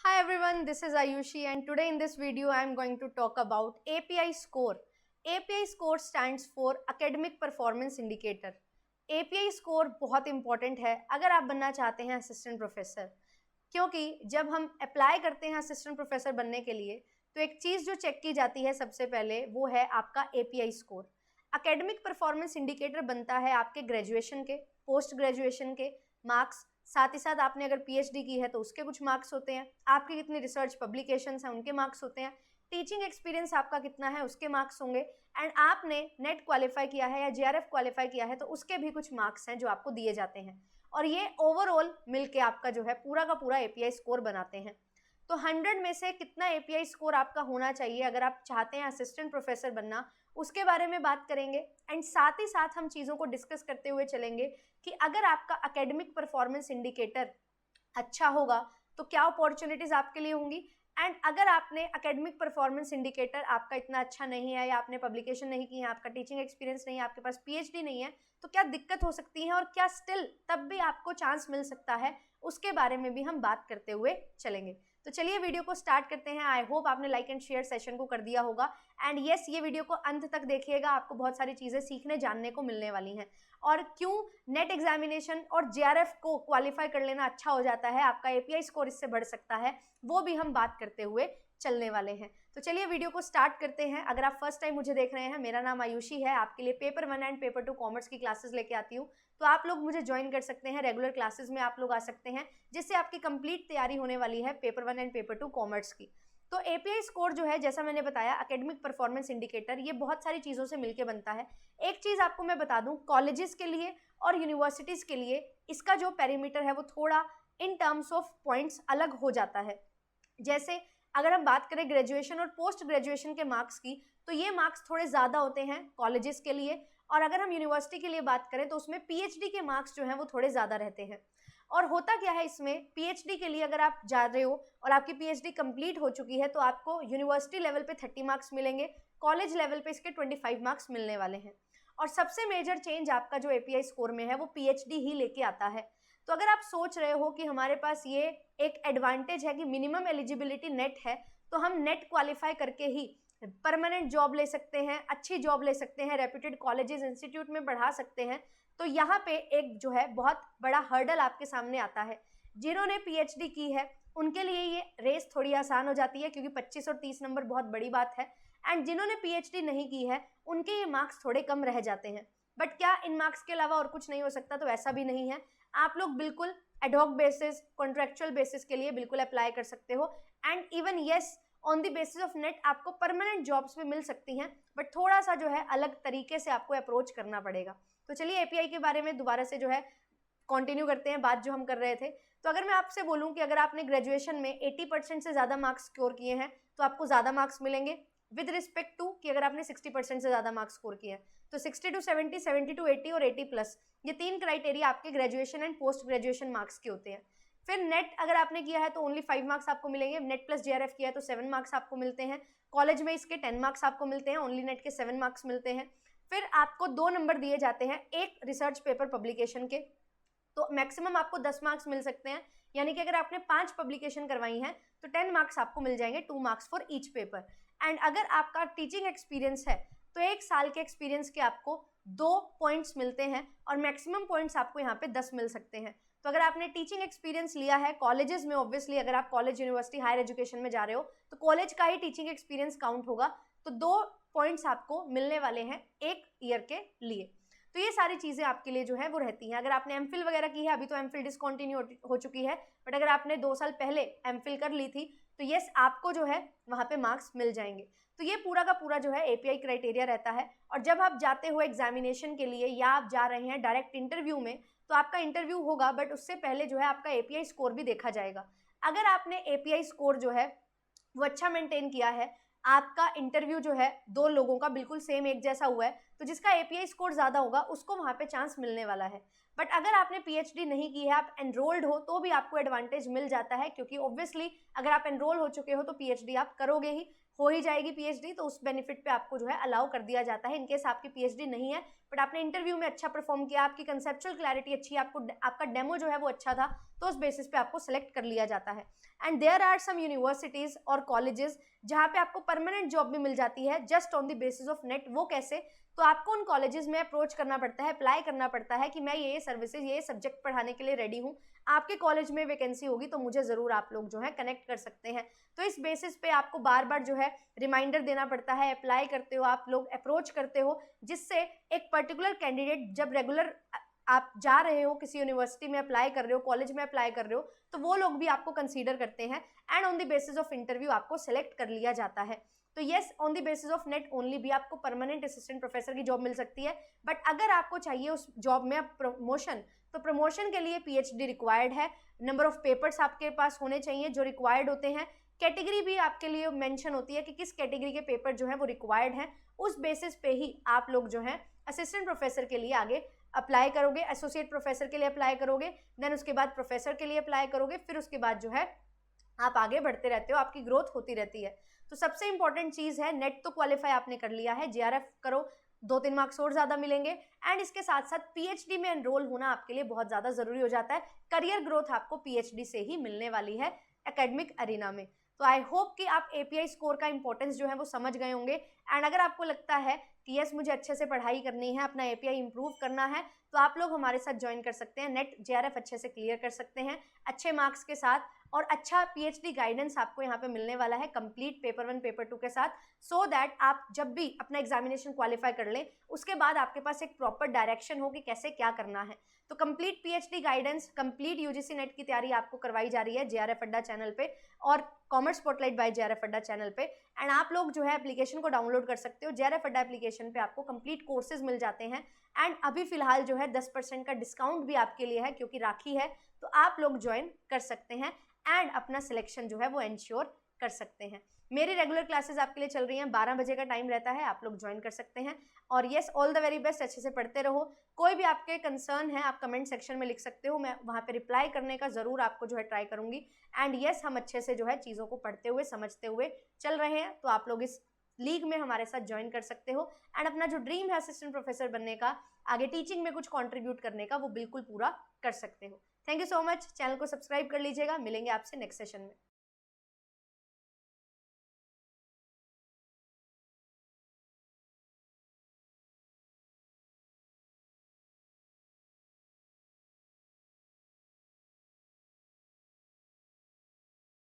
Hi everyone, this is Ayushi and today in this video I am going to talk about API score. API score stands for Academic Performance Indicator. API score बहुत important है अगर आप बनना चाहते हैं assistant professor, क्योंकि जब हम अप्लाई करते हैं असिस्टेंट प्रोफेसर बनने के लिए तो एक चीज़ जो चेक की जाती है सबसे पहले वो है आपका API score. Academic performance indicator बनता है आपके ग्रेजुएशन के, पोस्ट ग्रेजुएशन के मार्क्स, साथ ही साथ आपने अगर पीएचडी की है तो उसके कुछ मार्क्स होते हैं, आपकी कितनी रिसर्च पब्लिकेशंस हैं उनके मार्क्स होते हैं, टीचिंग एक्सपीरियंस आपका कितना है उसके मार्क्स होंगे, एंड आपने नेट क्वालिफाई किया है या जेआरएफ क्वालिफाई किया है तो उसके भी कुछ मार्क्स हैं जो आपको दिए जाते हैं. और ये ओवरऑल मिलके आपका जो है पूरा का पूरा एपीआई स्कोर बनाते हैं. तो 100 में से कितना एपीआई स्कोर आपका होना चाहिए अगर आप चाहते हैं असिस्टेंट प्रोफेसर बनना, उसके बारे में बात करेंगे. एंड साथ ही साथ हम चीज़ों को डिस्कस करते हुए चलेंगे कि अगर आपका एकेडमिक परफॉर्मेंस इंडिकेटर अच्छा होगा तो क्या अपॉर्चुनिटीज़ आपके लिए होंगी, एंड अगर आपने एकेडमिक परफॉर्मेंस इंडिकेटर आपका इतना अच्छा नहीं है या आपने पब्लिकेशन नहीं की है, आपका टीचिंग एक्सपीरियंस नहीं है, आपके पास पीएचडी नहीं है, तो क्या दिक्कत हो सकती है और क्या स्टिल तब भी आपको चांस मिल सकता है, उसके बारे में भी हम बात करते हुए चलेंगे. तो चलिए वीडियो को स्टार्ट करते हैं. आई होप आपने लाइक एंड शेयर सेशन को कर दिया होगा. एंड यस, ये वीडियो को अंत तक देखिएगा, आपको बहुत सारी चीज़ें सीखने जानने को मिलने वाली हैं. और क्यों नेट एग्जामिनेशन और जेआरएफ को क्वालिफाई कर लेना अच्छा हो जाता है, आपका एपीआई स्कोर इससे बढ़ सकता है, वो भी हम बात करते हुए चलने वाले हैं. तो चलिए वीडियो को स्टार्ट करते हैं. अगर आप फर्स्ट टाइम मुझे देख रहे हैं, मेरा नाम आयुषी है, आपके लिए पेपर 1 एंड पेपर 2 कॉमर्स की क्लासेस लेके आती हूँ. तो आप लोग मुझे ज्वाइन कर सकते हैं, रेगुलर क्लासेस में आप लोग आ सकते हैं, जिससे आपकी कंप्लीट तैयारी होने वाली है पेपर 1 एंड पेपर 2 कॉमर्स की. तो एपीआई स्कोर जो है, जैसा मैंने बताया, एकेडमिक परफॉर्मेंस इंडिकेटर, ये बहुत सारी चीज़ों से मिलकर बनता है. एक चीज़ आपको मैं बता दूं, कॉलेजेस के लिए और यूनिवर्सिटीज़ के लिए इसका जो पेरीमीटर है वो थोड़ा इन टर्म्स ऑफ पॉइंट्स अलग हो जाता है. जैसे अगर हम बात करें ग्रेजुएशन और पोस्ट ग्रेजुएशन के मार्क्स की, तो ये मार्क्स थोड़े ज़्यादा होते हैं कॉलेजेस के लिए, और अगर हम यूनिवर्सिटी के लिए बात करें तो उसमें पीएचडी के मार्क्स जो हैं वो थोड़े ज़्यादा रहते हैं. और होता क्या है इसमें, पीएचडी के लिए अगर आप जा रहे हो और आपकी पीएचडी कंप्लीट हो चुकी है तो आपको यूनिवर्सिटी लेवल पे 30 मार्क्स मिलेंगे, कॉलेज लेवल पे इसके 25 मार्क्स मिलने वाले हैं. और सबसे मेजर चेंज आपका जो एपीआई स्कोर में है वो पीएचडी ही लेके आता है. तो अगर आप सोच रहे हो कि हमारे पास ये एक एडवांटेज है कि मिनिमम एलिजिबिलिटी नेट है, तो हम नेट क्वालिफाई करके ही परमानेंट जॉब ले सकते हैं, अच्छी जॉब ले सकते हैं, रेप्यूटेड कॉलेजेस इंस्टीट्यूट में पढ़ा सकते हैं, तो यहाँ पे एक जो है बहुत बड़ा हर्डल आपके सामने आता है. जिन्होंने पीएचडी की है उनके लिए ये रेस थोड़ी आसान हो जाती है, क्योंकि 25 और 30 नंबर बहुत बड़ी बात है. एंड जिन्होंने पीएचडी नहीं की है उनके ये मार्क्स थोड़े कम रह जाते हैं. बट क्या इन मार्क्स के अलावा और कुछ नहीं हो सकता? तो ऐसा भी नहीं है. आप लोग बिल्कुल एडहॉक बेसिस, कॉन्ट्रेक्चुअल बेसिस के लिए बिल्कुल अप्लाई कर सकते हो. And even yes, on the basis of net आपको परमानेंट जॉब्स भी मिल सकती हैं, बट थोड़ा सा जो है अलग तरीके से आपको अप्रोच करना पड़ेगा. तो चलिए एपीआई के बारे में दोबारा से जो है कंटिन्यू करते हैं बात जो हम कर रहे थे. तो अगर मैं आपसे बोलूं कि अगर आपने ग्रेजुएशन में 80% से ज़्यादा मार्क्स स्कोर किए हैं तो आपको ज़्यादा मार्क्स मिलेंगे, विद रिस्पेक्ट टू कि अगर आपने 60% से ज़्यादा मार्क्स स्कोर किए हैं. तो 60 to 70, 70 to 80 और 80+, ये 3 क्राइटेरिया आपके graduation and post graduation marks के होते हैं. फिर नेट अगर आपने किया है तो ओनली 5 मार्क्स आपको मिलेंगे, नेट प्लस जेआरएफ किया है तो 7 मार्क्स आपको मिलते हैं, कॉलेज में इसके 10 मार्क्स आपको मिलते हैं, ओनली नेट के 7 मार्क्स मिलते हैं. फिर आपको 2 नंबर दिए जाते हैं एक रिसर्च पेपर पब्लिकेशन के, तो मैक्सिमम आपको 10 मार्क्स मिल सकते हैं. यानी कि अगर आपने 5 पब्लिकेशन करवाई हैं तो 10 मार्क्स आपको मिल जाएंगे, 2 marks for each paper. And अगर आपका टीचिंग एक्सपीरियंस है तो 1 साल के एक्सपीरियंस के आपको 2 पॉइंट्स मिलते हैं, और मैक्सिमम पॉइंट्स आपको यहाँ पे 10 मिल सकते हैं. तो अगर आपने टीचिंग एक्सपीरियंस लिया है कॉलेजेस में, ऑब्वियसली अगर आप कॉलेज, यूनिवर्सिटी, हायर एजुकेशन में जा रहे हो तो कॉलेज का ही टीचिंग एक्सपीरियंस काउंट होगा, तो 2 पॉइंट्स आपको मिलने वाले हैं 1 ईयर के लिए. तो ये सारी चीज़ें आपके लिए जो है वो रहती हैं. अगर आपने एमफिल वगैरह की है, अभी तो एमफिल डिसकंटिन्यू हो चुकी है, बट अगर आपने 2 साल पहले एमफिल कर ली थी तो येस, आपको जो है वहाँ पे मार्क्स मिल जाएंगे. तो ये पूरा का पूरा जो है एपीआई क्राइटेरिया रहता है. और जब आप जाते हो एग्जामिनेशन के लिए या आप जा रहे हैं डायरेक्ट इंटरव्यू में, तो आपका इंटरव्यू होगा, बट उससे पहले जो है आपका एपीआई स्कोर भी देखा जाएगा. अगर आपने एपीआई स्कोर जो है वो अच्छा मेंटेन किया है, आपका इंटरव्यू जो है 2 लोगों का बिल्कुल सेम एक जैसा हुआ है, तो जिसका एपीआई स्कोर ज़्यादा होगा उसको वहाँ पे चांस मिलने वाला है। बट अगर आपने पीएचडी नहीं की है, आप एनरोल्ड हो, तो भी आपको एडवांटेज मिल जाता है, क्योंकि ऑब्वियसली अगर आप एनरोल हो चुके हो तो पीएचडी आप करोगे ही, हो ही जाएगी पीएचडी, तो उस बेनिफिट पे आपको जो है अलाउ कर दिया जाता है। इनकेस आपकी पीएचडी नहीं है बट आपने इंटरव्यू में अच्छा परफॉर्म किया, आपकी कंसेप्चुअल क्लैरिटी अच्छी है, आपका डेमो जो है वो अच्छा था, तो उस बेसिस पे आपको सेलेक्ट कर लिया जाता है। And there are some universities और कॉलेजेस जहाँ पे आपको परमानेंट जॉब भी मिल जाती है just on the basis of NET. वो कैसे? तो आपको उन कॉलेजेस में अप्रोच करना पड़ता है, अप्लाई करना पड़ता है कि मैं ये सर्विसेज, ये सब्जेक्ट पढ़ाने के लिए रेडी हूँ, आपके कॉलेज में वैकेंसी होगी तो मुझे ज़रूर आप लोग जो है कनेक्ट कर सकते हैं। तो इस बेसिस पे आपको बार बार जो है रिमाइंडर देना पड़ता है, अप्लाई करते हो आप लोग, अप्रोच करते हो, जिससे एक पर्टिकुलर कैंडिडेट जब रेगुलर आप जा रहे हो, किसी यूनिवर्सिटी में अप्लाई कर रहे हो, कॉलेज में अप्लाई कर रहे हो, तो वो लोग भी आपको कंसीडर करते हैं and on the basis of interview आपको सेलेक्ट कर लिया जाता है। तो yes, on the basis of net only भी आपको परमानेंट असिस्टेंट प्रोफेसर की जॉब मिल सकती है। बट अगर आपको चाहिए उस जॉब में प्रमोशन, तो प्रमोशन के लिए पीएचडी रिक्वायर्ड है। नंबर ऑफ पेपर्स आपके पास होने चाहिए जो रिक्वायर्ड होते हैं। कैटेगरी भी आपके लिए मेंशन होती है कि किस कैटेगरी के पेपर जो है वो रिक्वायर्ड है। उस बेसिस पे ही आप लोग जो है असिस्टेंट प्रोफेसर के लिए आगे अप्लाई करोगे, एसोसिएट प्रोफेसर के लिए अप्लाई करोगे, देन उसके बाद प्रोफेसर के लिए अप्लाई करोगे, फिर उसके बाद जो है आप आगे बढ़ते रहते हो, आपकी ग्रोथ होती रहती है। तो सबसे इंपॉर्टेंट चीज़ है, नेट तो क्वालिफाई आपने कर लिया है, जेआरएफ करो, 2-3 मार्क्स और ज़्यादा मिलेंगे एंड इसके साथ साथ पीएचडी में एनरोल होना आपके लिए बहुत ज़्यादा ज़रूरी हो जाता है। करियर ग्रोथ आपको पीएचडी से ही मिलने वाली है एकेडमिक अरीना में। तो आई होप कि आप एपीआई स्कोर का इंपॉर्टेंस जो है वो समझ गए होंगे। एंड अगर आपको लगता है कि यस मुझे अच्छे से पढ़ाई करनी है, अपना एपीआई इंप्रूव करना है, तो आप लोग हमारे साथ ज्वाइन कर सकते हैं, नेट जेआरएफ अच्छे से क्लियर कर सकते हैं अच्छे मार्क्स के साथ, और अच्छा पीएचडी गाइडेंस आपको यहाँ पे मिलने वाला है कंप्लीट पेपर 1 पेपर 2 के साथ, सो दैट आप जब भी अपना एग्जामिनेशन क्वालिफाई कर लें उसके बाद आपके पास एक प्रॉपर डायरेक्शन हो कि कैसे क्या करना है। तो complete PhD guidance, complete UGC net की तैयारी आपको करवाई जा रही है जेआरएफ अड्डा चैनल पे और कॉमर्स स्पॉटलाइट बाय जेआरएफ अड्डा चैनल पे। एंड आप लोग जो है एप्लीकेशन को डाउनलोड कर सकते हो। जेआरएफ अड्डा एप्लीकेशन पे आपको कंप्लीट कोर्सेज मिल जाते हैं एंड अभी फिलहाल जो है 10% का डिस्काउंट भी आपके लिए है, क्योंकि राखी है, तो आप लोग ज्वाइन कर सकते हैं एंड अपना सिलेक्शन जो है वो इंश्योर कर सकते हैं। मेरी रेगुलर क्लासेस आपके लिए चल रही हैं, 12 बजे का टाइम रहता है, आप लोग ज्वाइन कर सकते हैं। और yes, all the very best, अच्छे से पढ़ते रहो। कोई भी आपके कंसर्न है आप कमेंट सेक्शन में लिख सकते हो, मैं वहाँ पे रिप्लाई करने का ज़रूर आपको जो है ट्राई करूँगी। एंड येस, हम अच्छे से जो है चीज़ों को पढ़ते हुए समझते हुए चल रहे हैं, तो आप लोग इस लीग में हमारे साथ ज्वाइन कर सकते हो एंड अपना जो ड्रीम है असिस्टेंट प्रोफेसर बनने का, आगे टीचिंग में कुछ कंट्रीब्यूट करने का, वो बिल्कुल पूरा कर सकते हो। Thank you so much. Channel को सब्सक्राइब कर लीजिएगा। मिलेंगे आपसे नेक्स्ट सेशन में।